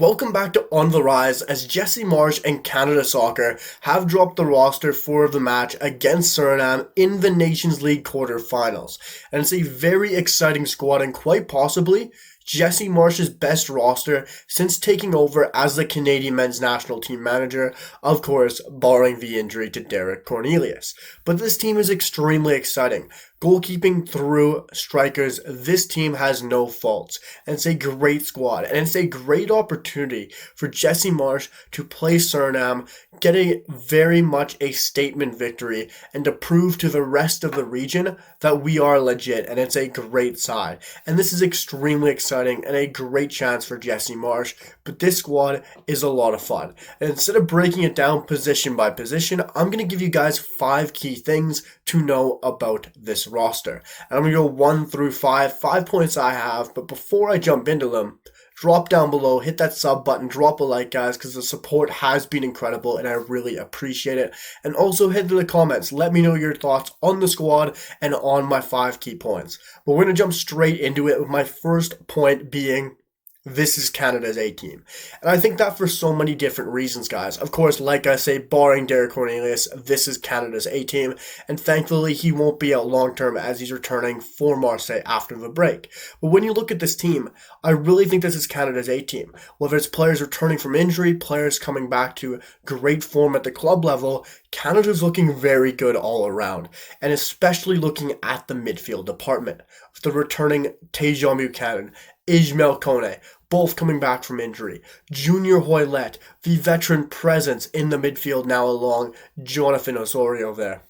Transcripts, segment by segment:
Welcome back to On the Rise as Jesse Marsch and Canada Soccer have dropped the roster for the match against Suriname in the Nations League quarterfinals. And it's a very exciting squad and quite possibly Jesse Marsch's best roster since taking over as the Canadian men's national team manager, of course, barring the injury to Derek Cornelius. But this team is extremely exciting. Goalkeeping through strikers, this team has no faults. And it's a great squad. And it's a great opportunity for Jesse Marsch to play Suriname, getting very much a statement victory, and to prove to the rest of the region that we are legit. And it's a great side. And this is extremely exciting and a great chance for Jesse Marsch. But this squad is a lot of fun. And instead of breaking it down position by position, I'm going to give you guys 5 key things to know about this roster. And I'm going to go 1 through 5 points I have, but before I jump into them, drop down below, hit that sub button, drop a like guys, because the support has been incredible and I really appreciate it. And also head to the comments, let me know your thoughts on the squad and on my 5 key points. But we're going to jump straight into it with my first point being this is Canada's A team. And I think that for so many different reasons, guys. Of course, like I say, barring Derek Cornelius, this is Canada's A team. And thankfully, he won't be out long term as he's returning for Marseille after the break. But when you look at this team, I really think this is Canada's A team. Whether it's players returning from injury, players coming back to great form at the club level, Canada's looking very good all around. And especially looking at the midfield department. With the returning Tajon Buchanan, Ismael Kone, both coming back from injury. Junior Hoilett, the veteran presence in the midfield now along Jonathan Osorio there.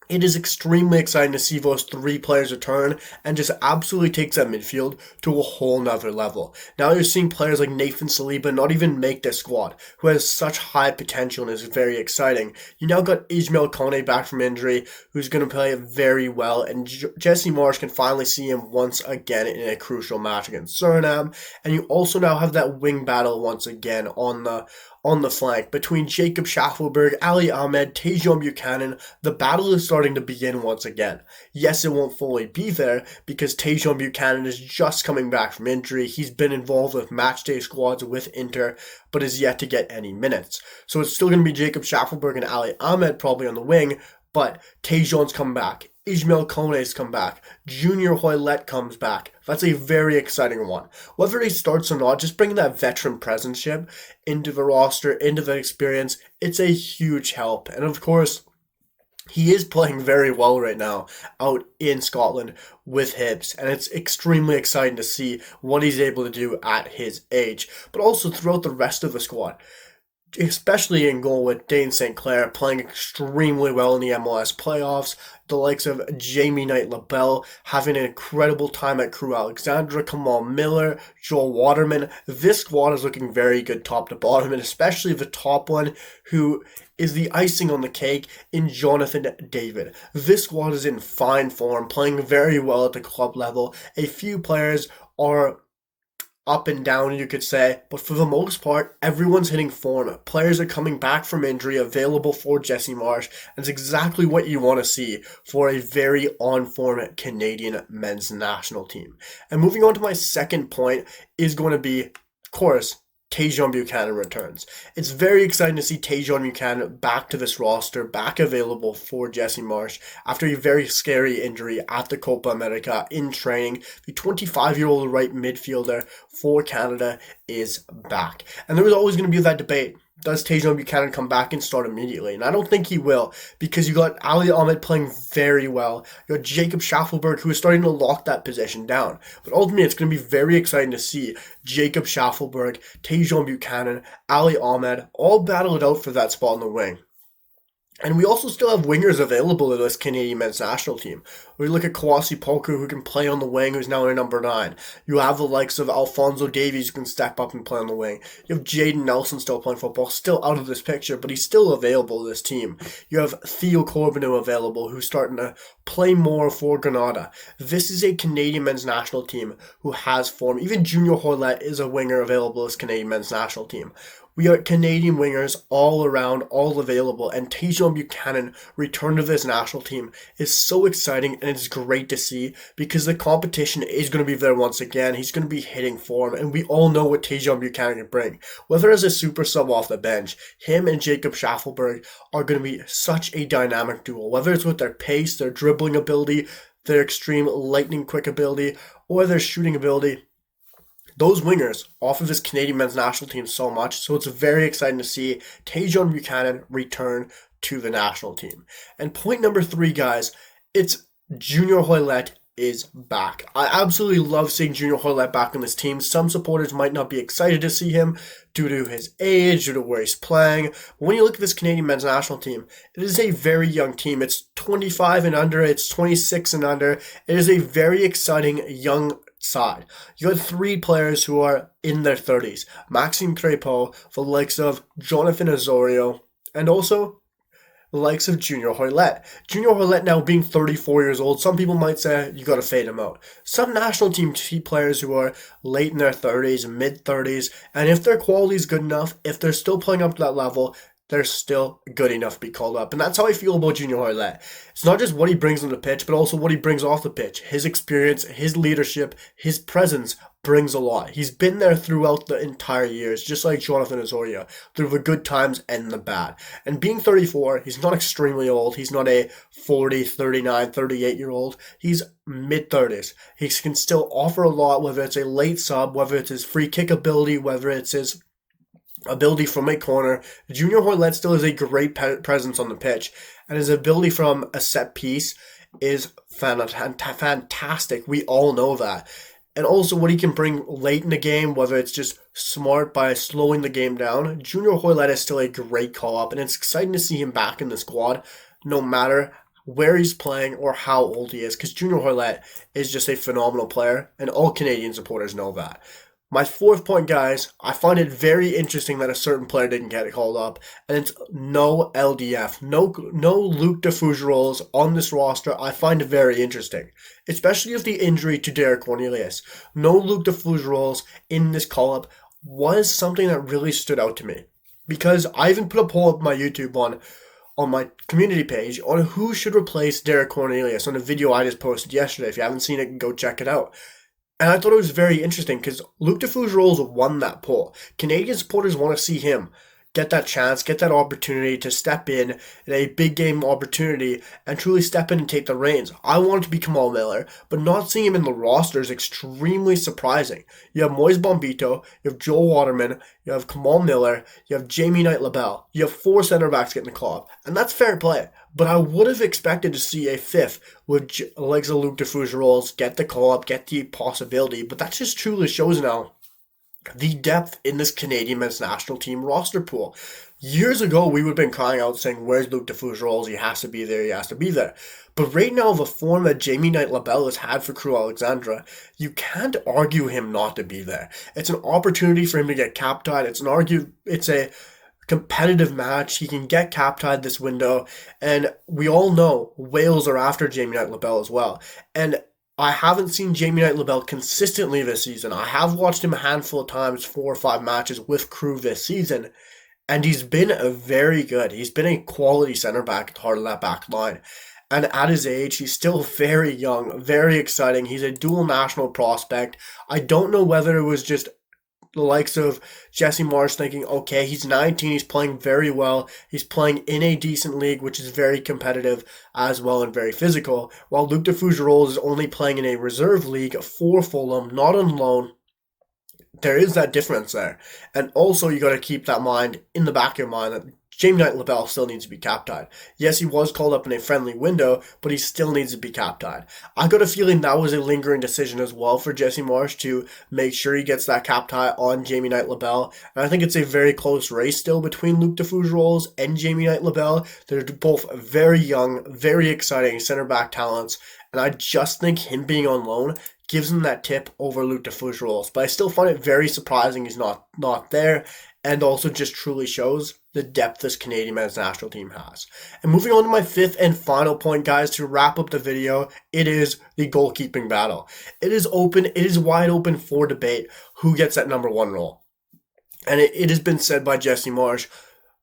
It is extremely exciting to see those 3 players return and just absolutely takes that midfield to a whole nother level. Now you're seeing players like Nathan Saliba not even make this squad, who has such high potential and is very exciting. You now got Ismael Kone back from injury, who's going to play very well, and Jesse Marsch can finally see him once again in a crucial match against Suriname. And you also now have that wing battle once again on the flank between Jacob Schaffelberg, Ali Ahmed, Tajon Buchanan. The battle is starting to begin once again. Yes, it won't fully be there because Tajon Buchanan is just coming back from injury. He's been involved with matchday squads with Inter, but is yet to get any minutes. So it's still going to be Jacob Schaffelberg and Ali Ahmed probably on the wing, but Tajon's come back. Ismael Kone's come back. Junior Hoilett comes back. That's a very exciting one. Whether he starts or not, just bringing that veteran presence into the roster, into the experience, it's a huge help. And of course, he is playing very well right now out in Scotland with Hibs, and it's extremely exciting to see what he's able to do at his age, but also throughout the rest of the squad. Especially in goal with Dane St. Clair playing extremely well in the MLS playoffs. The likes of Jamie Knight-LaBelle having an incredible time at Crew Alexandra, Kamal Miller, Joel Waterman. This squad is looking very good top to bottom, and especially the top one who is the icing on the cake in Jonathan David. This squad is in fine form, playing very well at the club level. A few players are up and down, you could say, but for the most part, everyone's hitting form. Players are coming back from injury, available for Jesse Marsch, and it's exactly what you want to see for a very on-form Canadian men's national team. And moving on to my second point is going to be, of course, Tajon Buchanan returns. It's very exciting to see Tajon Buchanan back to this roster, back available for Jesse Marsch after a very scary injury at the Copa America in training. The 25-year-old right midfielder for Canada is back. And there was always going to be that debate. Does Tajon Buchanan come back and start immediately? And I don't think he will, because you got Ali Ahmed playing very well. You got Jacob Schaffelberg, who is starting to lock that position down. But ultimately, it's going to be very exciting to see Jacob Schaffelberg, Tajon Buchanan, Ali Ahmed all battle it out for that spot in the wing. And we also still have wingers available in this Canadian men's national team. We look at Kwasi Poku, who can play on the wing, who's now in number 9. You have the likes of Alphonso Davies, who can step up and play on the wing. You have Jaden Nelson still playing football, still out of this picture, but he's still available to this team. You have Theo Corbeanu available, who's starting to play more for Granada. This is a Canadian men's national team who has form. Even Junior Hoilett is a winger available as Canadian men's national team. We got Canadian wingers all around, all available, and Tajon Buchanan return to this national team is so exciting, and it's great to see because the competition is going to be there once again. He's going to be hitting form, and we all know what Tajon Buchanan can bring. Whether as a super sub off the bench, him and Jacob Schaffelberg are going to be such a dynamic duo, whether it's with their pace, their dribbling ability, their extreme lightning quick ability, or their shooting ability. Those wingers offer this Canadian men's national team so much, so it's very exciting to see Tajon Buchanan return to the national team. And point number 3, guys, it's Junior Hoilett is back. I absolutely love seeing Junior Hoilett back on this team. Some supporters might not be excited to see him due to his age, due to where he's playing. But when you look at this Canadian men's national team, it is a very young team. It's 25 and under, it's 26 and under. It is a very exciting young side. You had 3 players who are in their 30s. Maxime Crépeau, the likes of Jonathan Osorio, and also the likes of Junior Hoilett. Junior Hoilett now being 34 years old, some people might say you gotta fade him out. Some national team players who are late in their 30s, mid-30s, and if their quality is good enough, if they're still playing up to that level, they're still good enough to be called up. And that's how I feel about Junior Hoilett. It's not just what he brings on the pitch, but also what he brings off the pitch. His experience, his leadership, his presence brings a lot. He's been there throughout the entire years, just like Jonathan Osorio, through the good times and the bad. And being 34, he's not extremely old. He's not a 40, 39, 38-year-old. He's mid-30s. He can still offer a lot, whether it's a late sub, whether it's his free kick ability, whether it's his ability from a corner. Junior Hoilett still has a great presence on the pitch, and his ability from a set piece is fantastic. We all know that. And also what he can bring late in the game, whether it's just smart by slowing the game down. Junior Hoilett is still a great call-up, and it's exciting to see him back in the squad, no matter where he's playing or how old he is, because Junior Hoilett is just a phenomenal player, and all Canadian supporters know that. My 4th point, guys, I find it very interesting that a certain player didn't get called up, and it's no LDF, no Luc de Fougerolles on this roster. I find it very interesting, especially with the injury to Derek Cornelius. No Luc de Fougerolles in this call-up was something that really stood out to me, because I even put a poll up on my YouTube on my community page on who should replace Derek Cornelius on a video I just posted yesterday. If you haven't seen it, go check it out. And I thought it was very interesting because Luc de Fougerolles won that poll. Canadian supporters want to see him get that chance, get that opportunity to step in a big game opportunity and truly step in and take the reins. I want it to be Kamal Miller, but not seeing him in the roster is extremely surprising. You have Moise Bombito, you have Joel Waterman, you have Kamal Miller, you have Jamie Knight-Labelle. You have 4 center backs getting the call up, and that's fair play. But I would have expected to see a 5th with legs of Luc de Fougerolles get the call up, get the possibility, but that just truly shows now the depth in this Canadian men's national team roster pool. Years ago, we would have been crying out saying, where's Luc de Fougerolles? He has to be there, he has to be there. But right now, the form that Jamie Knight-Labelle has had for Crew Alexandra, you can't argue him not to be there. It's an opportunity for him to get cap-tied. It's a competitive match. He can get cap-tied this window. And we all know Wales are after Jamie Knight-Labelle as well. And I haven't seen Jamie Knight-Labelle consistently this season. I have watched him a handful of times, 4 or 5 matches with Crew this season, and he's been very good. He's been a quality center back at the heart of that back line. And at his age, he's still very young, very exciting. He's a dual national prospect. I don't know whether it was just the likes of Jesse Marsch thinking, okay, he's 19, he's playing very well, he's playing in a decent league, which is very competitive as well and very physical, while Luc de Fougerolles is only playing in a reserve league for Fulham, not on loan. There is that difference there. And also you got to keep that mind in the back of your mind that Jamie Knight-Labelle still needs to be cap-tied. Yes, he was called up in a friendly window, but he still needs to be cap-tied. I got a feeling that was a lingering decision as well for Jesse Marsch to make sure he gets that cap-tie on Jamie Knight-Labelle. And I think it's a very close race still between Luc de Fougerolles and Jamie Knight-Labelle. They're both very young, very exciting center-back talents. And I just think him being on loan gives him that tip over Luc de Fougerolles. But I still find it very surprising he's not there, and also just truly shows the depth this Canadian men's national team has. And moving on to my 5th and final point, guys, to wrap up the video, it is the goalkeeping battle. It is open, it is wide open for debate who gets that number 1 role. And it has been said by Jesse Marsch,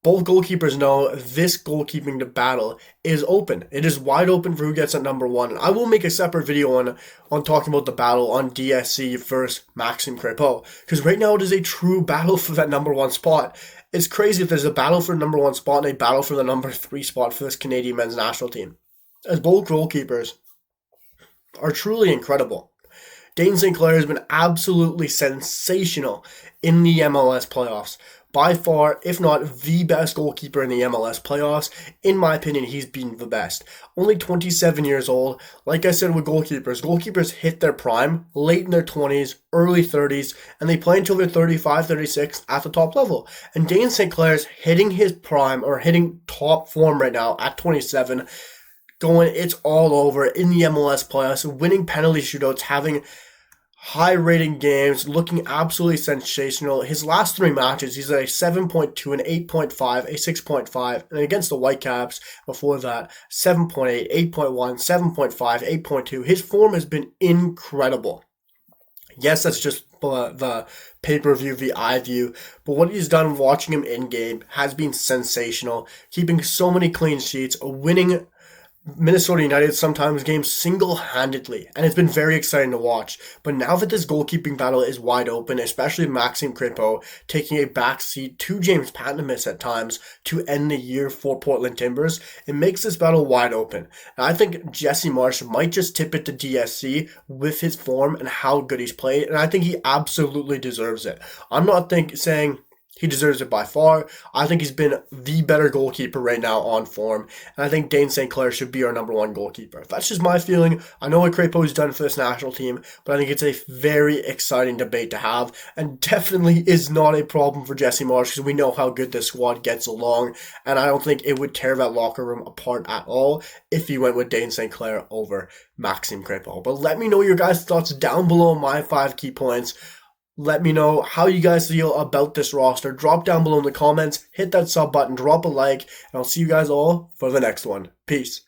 both goalkeepers know this goalkeeping battle is open. It is wide open for who gets at number one. I will make a separate video on talking about the battle on DSC versus Maxime Crépeau, because right now it is a true battle for that number one spot. It's crazy if there's a battle for the number one spot and a battle for the number three spot for this Canadian men's national team, as both goalkeepers are truly incredible. Dane St. Clair has been absolutely sensational in the MLS playoffs. By far, if not the best goalkeeper in the MLS playoffs. In my opinion, he's been the best. Only 27 years old. Like I said with goalkeepers hit their prime late in their 20s, early 30s, and they play until they're 35, 36 at the top level. And Dane St. Clair's hitting his prime, or hitting top form right now at 27, going it's all over in the MLS playoffs, winning penalty shootouts, having high rating games, looking absolutely sensational. His last three matches, he's at a 7.2, an 8.5, a 6.5, and against the Whitecaps before that, 7.8, 8.1, 7.5, 8.2. His form has been incredible. Yes, that's just the pay-per-view, the eye view, but what he's done watching him in-game has been sensational, keeping so many clean sheets, winning Minnesota United sometimes games single-handedly, and it's been very exciting to watch. But now that this goalkeeping battle is wide open, especially Maxime Crépeau taking a backseat to James Pantemis at times to end the year for Portland Timbers, it makes this battle wide open. And I think Jesse Marsch might just tip it to DSC with his form and how good he's played, and I think he absolutely deserves it. I'm not saying he deserves it by far. I think he's been the better goalkeeper right now on form. And I think Dane St. Clair should be our number one goalkeeper. That's just my feeling. I know what Crépeau's done for this national team, but I think it's a very exciting debate to have. And definitely is not a problem for Jesse Marsch, because we know how good this squad gets along. And I don't think it would tear that locker room apart at all if he went with Dane St. Clair over Maxime Crépeau. But let me know your guys' thoughts down below my 5 key points. Let me know how you guys feel about this roster. Drop down below in the comments, hit that sub button, drop a like, and I'll see you guys all for the next one. Peace.